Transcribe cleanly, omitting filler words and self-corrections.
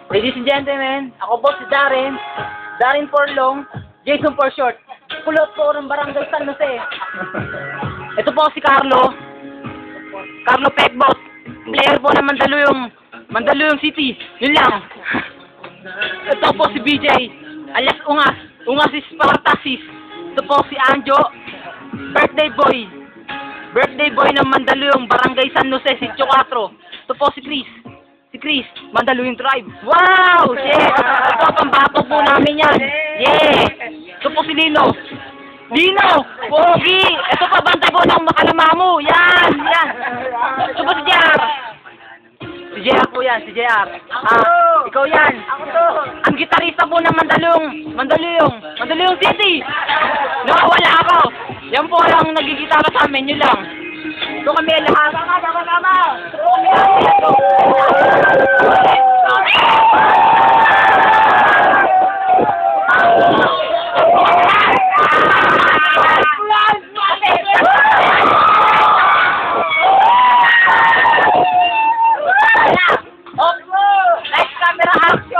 Ladies and gentlemen, ako po si Darren. Darren for long, Jason for short. Kulot po ng Barangay San Jose. Ito po si Carlo. Carlo Pekbot. Player po ng Mandaluyong City. Yun lang. Ito po si BJ. Alias Ungas. Ungas is Spartasis. Ito po si Anjo. Birthday boy. Birthday boy ng Mandaluyong, Barangay San Jose, Sitio 4. Ito po si Chris. Si Chris, Mandaluyong Tribe. Wow! Shit! Ito, pambato po namin yan. Yeah! Ito po si Lino. Lino! Pogi! Ito pa, bantay po ng Makalamamu. Yan! Yan! Ito po si JR. Si JR po yan, si JR. Ikaw yan. Ako to. Ang gitarista po ng Mandaluyong City. Nakawala ako. Yan po lang nagigitara sa amin, yun lang. Ito kami lahat. Tama. Nice camera action.